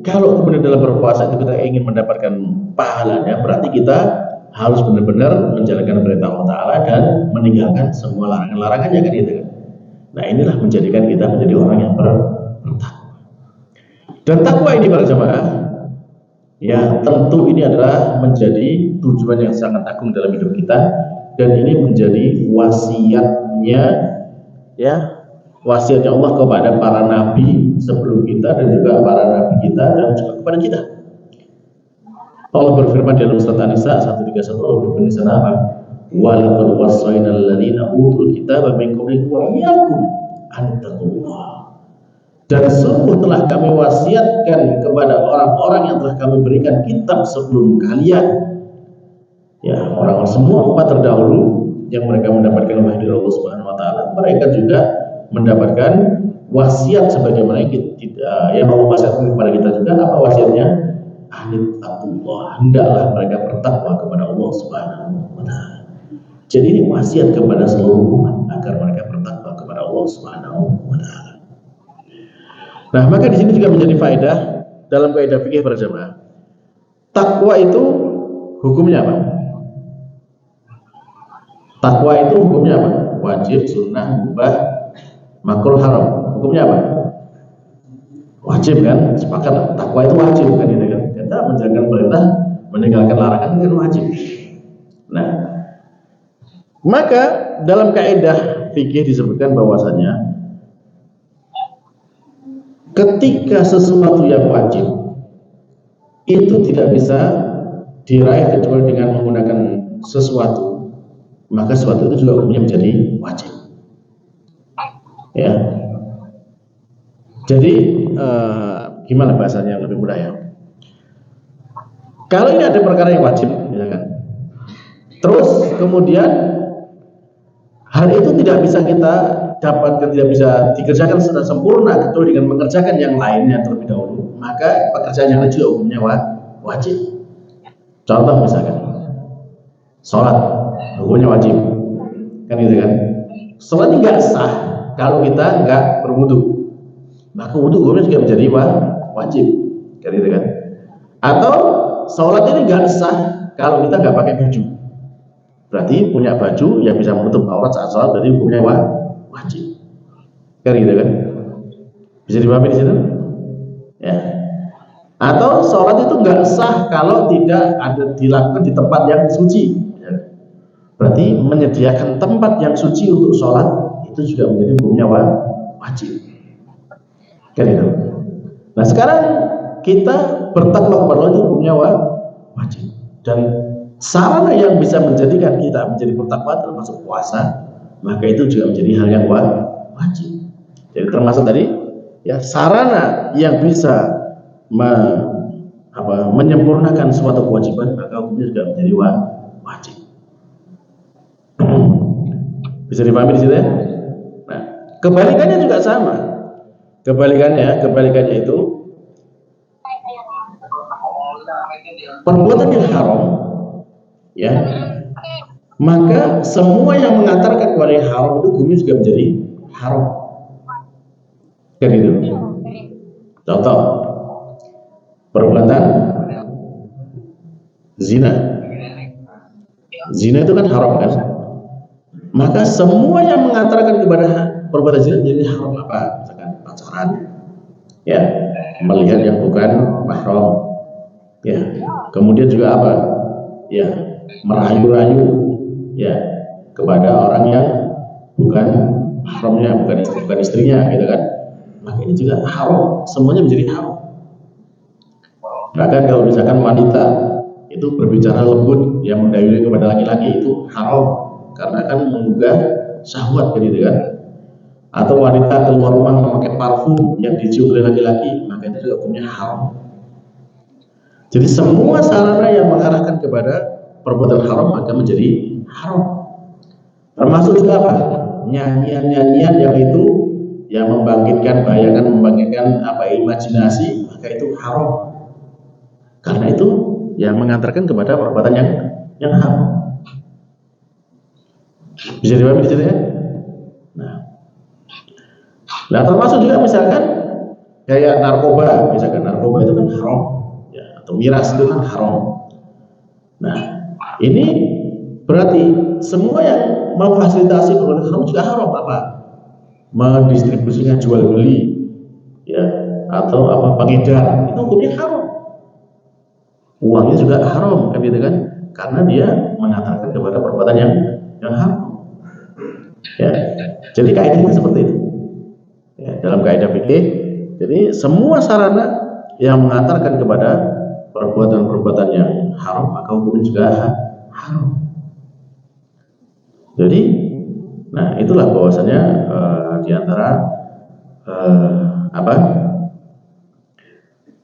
kalau kemudian dalam berpuasa itu kita ingin mendapatkan pahalanya, berarti kita harus benar-benar menjalankan perintah Allah Ta'ala dan meninggalkan semua larangan-larangannya, kan gitu kan. Nah, inilah menjadikan kita menjadi orang yang bertakwa. Dan takwa ini para jamaah, ya tentu ini adalah menjadi tujuan yang sangat agung dalam hidup kita, dan ini menjadi wasiatnya, ya wasiatnya Allah kepada para nabi sebelum kita dan juga para nabi kita dan juga kepada kita. Allah berfirman di dalam surat An-Nisa 131, Allah berfirman di sana apa? Walaqad wassayna alladziina utul kitaba min qablikum wa iyyakum an tattaqullah. Dan sungguh telah kami wasiatkan kepada orang-orang yang telah kami berikan kitab sebelum kalian. Ya, orang semua umat terdahulu yang mereka mendapatkan wahyu dari Allah Subhanahu wa taala, mereka juga mendapatkan wasiat sebagaimana yang Allah wasiatkan kepada kita juga. Apa wasiatnya? Anittaqullah, hendaklah mereka bertakwa kepada Allah Subhanahu wa taala. Jadi ini wasiat kepada seluruh umat agar mereka bertakwa kepada Allah Subhanahu wa taala. Nah, maka di sini juga menjadi faedah dalam kaidah fikih para jamaah. Takwa itu hukumnya apa? Takwa itu hukumnya apa? Wajib, sunnah, mubah, makruh, haram. Hukumnya apa? Wajib kan? Sepakat takwa itu wajib kan, gitu kan? Kita menjalankan perintah, meninggalkan larangan kan wajib. Nah, maka dalam kaidah fikih disebutkan bahwasanya ketika sesuatu yang wajib itu tidak bisa diraih kecuali dengan menggunakan sesuatu, maka sesuatu itu juga hukumnya menjadi wajib. Ya. Jadi gimana bahasanya yang lebih mudah ya? Kalau ini ada perkara yang wajib, ya kan? Terus kemudian hal itu tidak bisa kita dapatkan, tidak bisa dikerjakan secara sempurna kecuali dengan mengerjakan yang lainnya terlebih dahulu, maka pekerjaan yang lain juga hukumnya wajib. Contoh misalkan sholat, hukumnya wajib, kan gitu kan? Sholat ini nggak sah kalau kita nggak berwudu, maka wudu hukumnya juga menjadi wajib, kan gitu kan? Atau sholat ini nggak sah kalau kita nggak pakai baju, berarti punya baju yang bisa menutup aurat saat sholat, berarti hukumnya wajib, kan gitu kan? Bisa dipahami di situ? Ya. Atau sholat itu nggak sah kalau tidak ada dilakukan di tempat yang suci, ya. Berarti menyediakan tempat yang suci untuk sholat itu juga menjadi hukumnya wajib, kan gitu. Nah sekarang kita bertakwa kepada Allah itu hukumnya wajib, dan sarana yang bisa menjadikan kita menjadi bertakwa termasuk puasa, maka itu juga menjadi hal yang wajib. Jadi termasuk tadi ya sarana yang bisa menyempurnakan suatu kewajiban, maka hukumnya juga menjadi wajib. Bisa dipahami di situ ya? Nah, kebalikannya juga sama. Kebalikannya itu perbuatan yang haram, ya, maka semua yang mengantarkan kepada yang haram itu hukumnya juga menjadi haram, kan gitu. Contoh perbuatan zina itu kan haram kan, maka semua yang mengantarkan kepada perbuatan zina jadi haram. Apa? Misalkan pacaran, ya, melihat yang bukan mahram, ya, kemudian juga apa, ya, merayu-rayu, ya, kepada orang yang bukan mahramnya, bukan istrinya, gitu kan, maka ini juga haram, semuanya menjadi haram. Bahkan kalau misalkan wanita itu berbicara lembut yang mendayui kepada laki-laki itu haram, karena kan menggugah syahwat, gitu kan. Atau wanita keluar rumah memakai parfum yang dicium oleh laki-laki, maka itu juga hukumnya haram. Jadi semua sarana yang mengarahkan kepada perbuatan haram maka menjadi haram. Termasuk juga apa? Nyanyian-nyanyian yang itu yang membangkitkan bayangan, membangkitkan imajinasi, maka itu haram. Karena itu yang mengantarkan kepada perbuatan yang haram. Bisa dipahami di situ ya? Nah, termasuk juga misalkan kayak narkoba, misalkan narkoba itu kan haram, ya, atau miras itu kan haram. Nah, ini berarti semua yang memfasilitasi perbuatan haram juga haram. Apa? Mendistribusikan, jual beli, ya, atau apa pengedar, itu hukumnya haram. Uangnya juga haram, kan gitu kan? Karena dia mengantarkan kepada perbuatan yang haram. Ya, jadi kaidahnya seperti itu. Ya, dalam kaidah fikih, jadi semua sarana yang mengantarkan kepada perbuatan-perbuatan yang haram maka hukumnya juga haram. Jadi, nah itulah bahwasanya di antara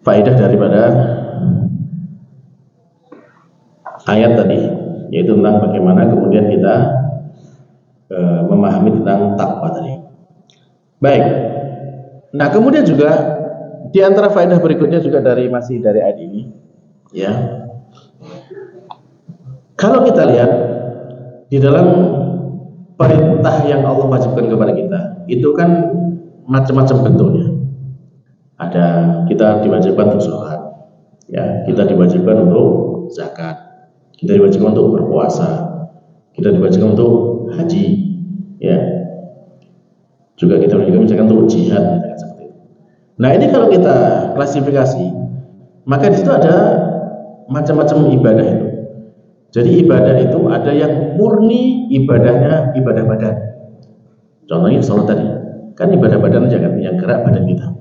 faedah daripada ayat tadi, yaitu tentang bagaimana kemudian kita memahami tentang takwa tadi. Baik. Nah, kemudian juga di antara faedah berikutnya juga masih dari ayat ini, ya. Kalau kita lihat di dalam perintah yang Allah wajibkan kepada kita, itu kan macam-macam bentuknya. Ada kita diwajibkan untuk sholat, ya, kita diwajibkan untuk zakat, kita diwajibkan untuk berpuasa, kita diwajibkan untuk haji, ya. Juga kita diwajibkan misalkan untuk jihad, misalkan seperti itu. Nah, ini kalau kita klasifikasi, maka di situ ada macam-macam ibadah itu. Jadi ibadah itu ada yang murni ibadahnya ibadah badan. Contohnya sholat tadi, kan ibadah badan aja kan, yang gerak badan kita,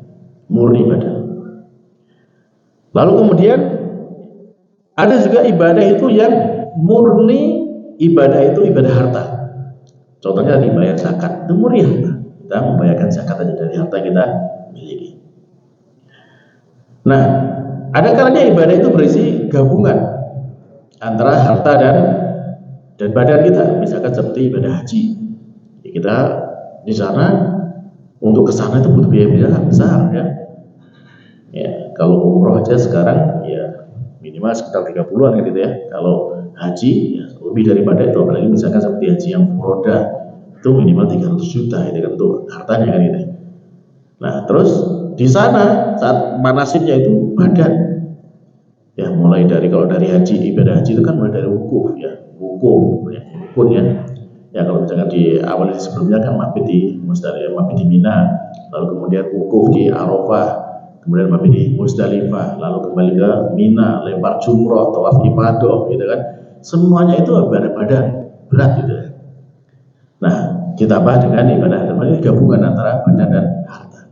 murni badan. Lalu kemudian ada juga ibadah itu yang murni ibadah itu ibadah harta. Contohnya tadi bayar zakat, itu murni harta. Kita membayarkan zakat aja dari harta kita miliki. Nah, ada kalanya ibadah itu berisi gabungan antara harta dan badan kita, misalkan seperti ibadah haji. Ya, kita di sana untuk kesana itu butuh biaya besar, ya. Ya, kalau umroh aja sekarang ya minimal sekitar 30-an gitu ya. Kalau haji ya lebih daripada itu, apalagi misalkan seperti haji yang furoda itu minimal 300 juta itu kan untuk hartanya kan gitu. Nah, terus di sana saat manasibnya itu badan. Ya, mulai dari kalau dari haji, ibadah haji itu kan mulai dari wukuf ya, wukuf ya, rukun ya. Ya, kalau misalkan di awal sebelumnya kan mabit di Muzdalifah, mabit di Mina, lalu kemudian wukuf di Arafah, kemudian mabit di Muzdalifah, lalu kembali ke Mina, lempar jumroh, tawaf ifadah gitu kan. Semuanya itu ibadah badan, berat gitu ya. Nah, ditambah dengan ibadah ini gabungan antara badan dan harta.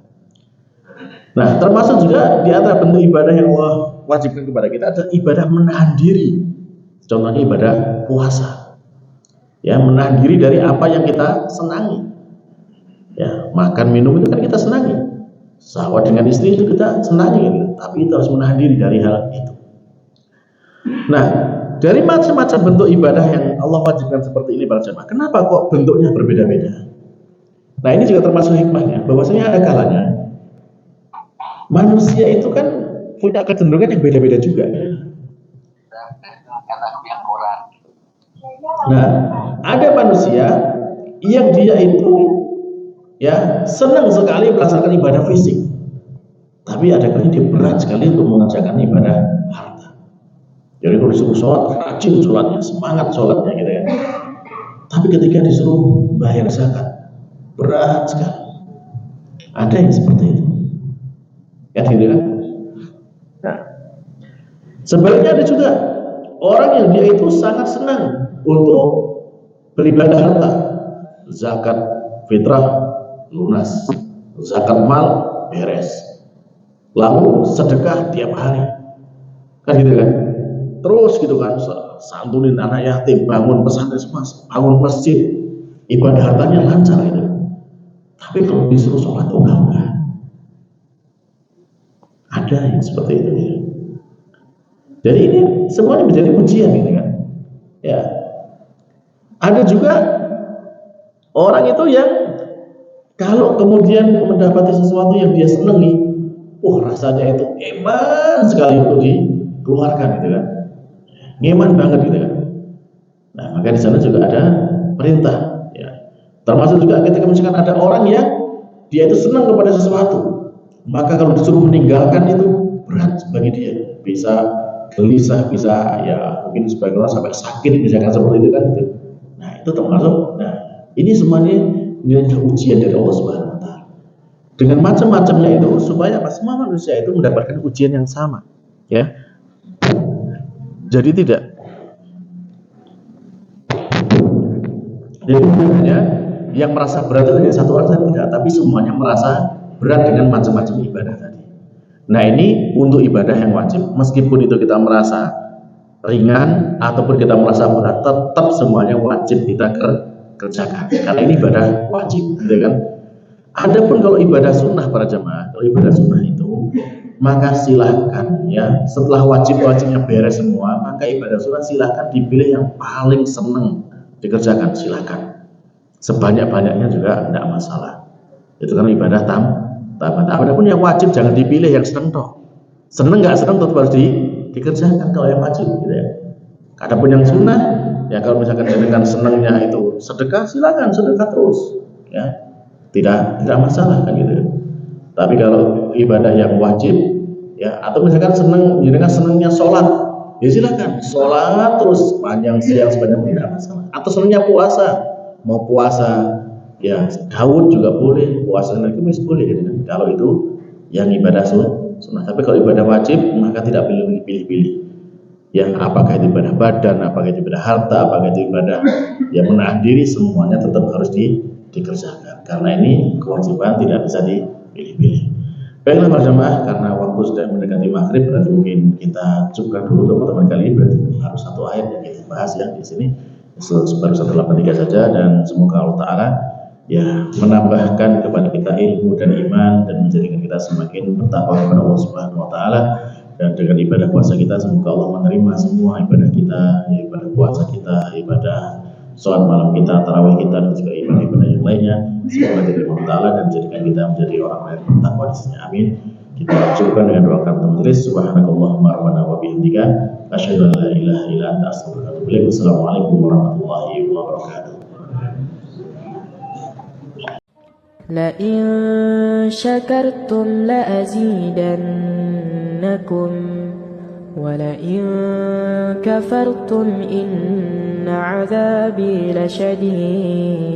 Nah, termasuk juga di antara bentuk ibadah yang Allah wajibkan kepada kita ada ibadah menahan diri. Contohnya ibadah puasa. Ya, menahan diri dari apa yang kita senangi. Ya, makan minum itu kan kita senangi. Syahwat dengan istri itu kita senangi, gitu. Tapi kita harus menahan diri dari hal itu. Nah, dari macam-macam bentuk ibadah yang Allah wajibkan seperti ini para jemaah, kenapa kok bentuknya berbeda-beda? Nah, ini juga termasuk hikmahnya, bahwasanya ada kalanya manusia itu kan punya kecenderungan yang beda-beda juga. Nah, ada manusia yang dia itu ya senang sekali melaksanakan ibadah fisik, tapi ada kalanya dia berat sekali untuk mengerjakan ibadah harta. Jadi kalau disuruh sholat, rajin sholatnya, semangat sholatnya gitu ya. Tapi ketika disuruh bayar zakat, berat sekali. Ada yang seperti itu. Ya gitu kan? Nah, sebaliknya ada juga orang yang dia itu sangat senang untuk beribadah harta, zakat fitrah lunas, zakat mal beres, lalu sedekah tiap hari, kan gitu kan? Terus gitu kan, santunin anak yatim, bangun pesantren, bangun masjid, ibadah hartanya lancar gitu. Tapi kalau disuruh sholat enggak. Ada yang seperti itu ya. Jadi ini semuanya menjadi ujian gitu kan. Ya. Ada juga orang itu yang kalau kemudian mendapati sesuatu yang dia senangi, rasanya itu eman sekali untuk dikeluarkan gitu kan. Nyaman banget gitu kan. Nah, maka di sana juga ada perintah ya. Termasuk juga ketika misalkan ada orang yang dia itu senang kepada sesuatu, maka kalau disuruh meninggalkan itu berat bagi dia, bisa gelisah, bisa ya mungkin sebagian orang sampai sakit misalkan seperti itu kan gitu. Nah, itu termasuk. Nah, ini semuanya nilai ujian dari Allah Subhanahu wa taala. dengan macam-macamnya itu supaya semua manusia itu mendapatkan ujian yang sama, ya. Jadi hanya yang merasa berat itu hanya satu orang saja tidak, tapi semuanya merasa berat dengan macam-macam ibadah tadi. Nah, ini untuk ibadah yang wajib, meskipun itu kita merasa ringan ataupun kita merasa berat, tetap semuanya wajib kita kerjakan karena ini ibadah wajib, gitu kan. Adapun kalau ibadah sunnah para jamaah, kalau ibadah sunnah itu maka silahkan, ya, setelah wajib-wajibnya beres semua, maka ibadah sunnah silahkan dipilih yang paling seneng dikerjakan, silahkan sebanyak-banyaknya juga tidak masalah, itu kan ibadah tamat. Adapun yang wajib jangan dipilih yang seneng toh, seneng nggak seneng tetap harus dikerjakan kalau yang wajib, gitu ya. Adapun yang sunnah, ya kalau misalkan dengan senangnya itu sedekah, silakan sedekah terus, ya, tidak masalah kan gitu. Tapi kalau ibadah yang wajib, ya, atau misalkan dengan senangnya sholat, ya silakan sholat terus panjang siang sepanjang tidak masalah. Atau senangnya puasa, mau puasa, ya Daud juga boleh, puasa hari Kamis boleh, gitu kan. Kalau itu yang ibadah sunnah. Tapi kalau ibadah wajib maka tidak pilih-pilih. Yang apakah itu ibadah badan, apakah itu ibadah harta, apakah itu ibadah yang menahan diri, semuanya tetap harus dikerjakan. Karena ini kewajiban tidak bisa dipilih-pilih. Baiklah para jemaah, karena waktu sudah mendekati maghrib, berarti mungkin kita cukupkan dulu teman-teman kali ini. Berarti harus satu ayat yang kita bahas ya di sini. Baru 183 saja, dan semoga Allah Ta'ala ya menambahkan kepada kita ilmu dan iman dan menjadikan kita semakin bertakwa kepada Allah Subhanahu Wa Ta'ala. Dan dengan ibadah puasa kita, semoga Allah menerima semua ibadah kita, ibadah puasa kita, ibadah sholat malam kita, tarawih kita, dan juga ibadah-ibadah yang lainnya. Semoga diterima Allah Ta'ala dan menjadikan kita menjadi orang yang bertakwa di sini. Amin. Kita cukupkan dengan doa kafaratul majelis. Subhanakallahumma rabbana wa bihamdika, asyhadu an la ilaha illa anta, astaghfiruka wa atubu ilaik. Wassalamualaikum warahmatullahi wabarakatuh. لئن شكرتم لأزيدنكم ولئن كفرتم إن عذابي لشديد